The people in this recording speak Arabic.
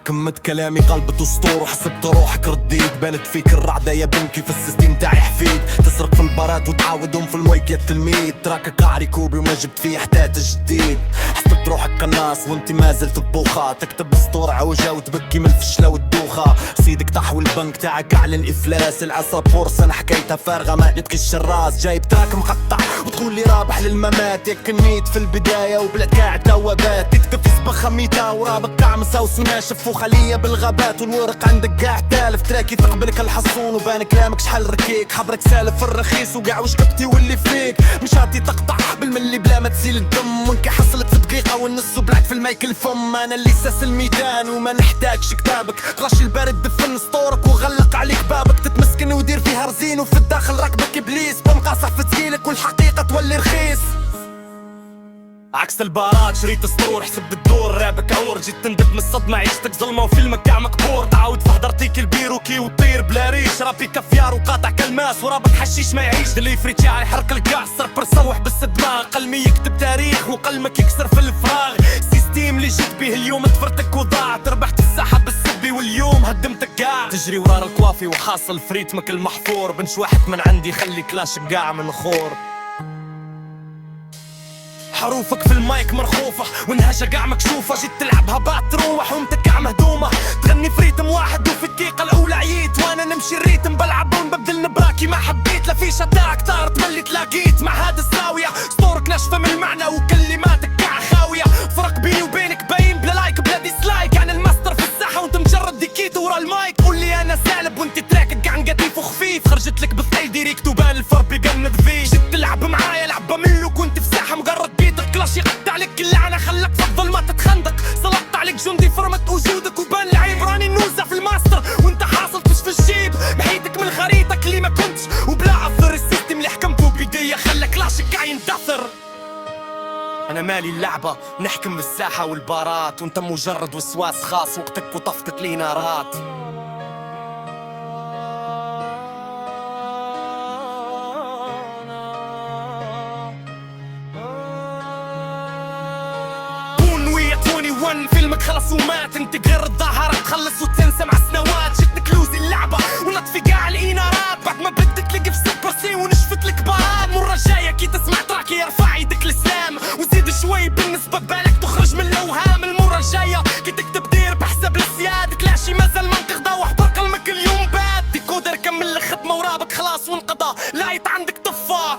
كمت كلامي قلبت اسطور وحسبت روحك رديت. بانت فيك الرعدة يا بنكي في السيستم تاعي حفيد. تسرق في البارات وتعاودهم في المايك يا التلميذ. تراك قاعري كوبي وما جبت فيه حتى تجديد. حسبت روحك قناص وانت ما زلت ببوخة. تكتب اسطور عوجة وتبكي من الفشلة والدوخة. سيدك طاح والبنك تاعك اعلن افلاس. العصا بورصة انا حكايتها فارغة ما يتكش الراس. جايب تراك مقطع وتقول لي رابح للممات. يا كنيت في البداية وبلاد قاعد توابات. تكتب في سبخة ميتا ورابك كعمسة وسناشف وخلية بالغابات. والورق عندك قاع تالف. تراكي تقبلك الحصون وبان كلامك شحال ركيك. حبرك سالف في الرخيص وقاع وش كبتي واللي فيك. مش هاتي تقطع بالملي بلا ما تسيل الدم. وانك حصلت في دقيقة والنص وبلعت في المايك الفم. انا اللي ساس الميدان وما نحتاجش كتابك. غش البارد دفن سطورك وغلق عليك بابك. تتمسكن ودير فيها رزين وفي الداخل راكبك ابليس. بنقاصح في تسجيلك والحقيقة تولي رخيص. عكس البارات شريت سطور حسبت الدور. رابك عور جيت تندب من الصدمة. عيشتك ظلمة وفيلمك كاع مكبور. تعاود في حضرتيك البيروكي وطير بلا ريش. رابي كفيار وقاطع كالماس ورابك حشيش ما يعيش. دلي فريتي على يحرق الكاع السربر صوح بس الدماغ. قلمي يكتب تاريخ وقلمك يكسر في الفراغ. سيستيم اللي جيت بيه اليوم تفرتك وضاعت. ربحت الساحة بالسبي واليوم هدمتك كاع. تجري ورا الكوافي وحاصل فريتمك المحفور. بنش واحد من عندي خلي كلاشك قاع من خور. حروفك في المايك مرخوفة ونهاجة قاع مكشوفة. جيت تلعبها بعد تروح وانت كاع مهدومة. تغني في ريتم واحد وفي الدقيقة الأولى عييت. وانا نمشي الريتم بلعب ونبدل نبراكي ما حبيت. لا فيشة تاعك طارت ملي تلاقيت مع هاد الزاوية. سطورك ناشفة من المعنى وكلماتك كاع خاوية. فرق بيني وبينك باين بلا لايك بلا ديسلايك. يعني الماستر في الساحة وانت مجرد ديكيت ورا المايك. قولي انا سالب وانت تراكك كاع نقديف وخفيف. خرجت لك بالثقيل ديريكت وبان الفرق بيقند فيه. جيت تلعب معايا لعبة منو كنت في ساحة مجرد كلاش يقطع عليك اللعنة. خلك في الظلمة تتخندق. سلطت عليك جندي فرمت وجودك وبان العيب. راني نوزة في الماستر وانت حاصل تشفي الجيب. محيتك من خريطك اللي ما كنتش وبلا عذر. السيستم اللي حكمته بيديا خلى كلاشك كاع يندثر. انا مالي اللعبة نحكم بالساحة والبارات. وانت مجرد وسواس خاص وقتك وطفتك لي نارات. فيلمك خلص ومات. انت غير الظاهرة تخلص وتنسى مع سنوات. شت كلوزي اللعبة ونطفي قاع الانارات. بعد ما بدك تلقي في سبرسي ونشفت لك بارات. مرة جاية كي تسمع تراكي يرفع يدك الاسلام. وزيد شوي بالنسبة ببالك تخرج من الاوهام. المرة الجاية كي تكتب دير بحساب السياد. كلاشي مازال منطق ضا وحضر قلمك اليوم بات. ديكودر كمل الخدمة ورابك خلاص وانقضى. لايت عندك طفى.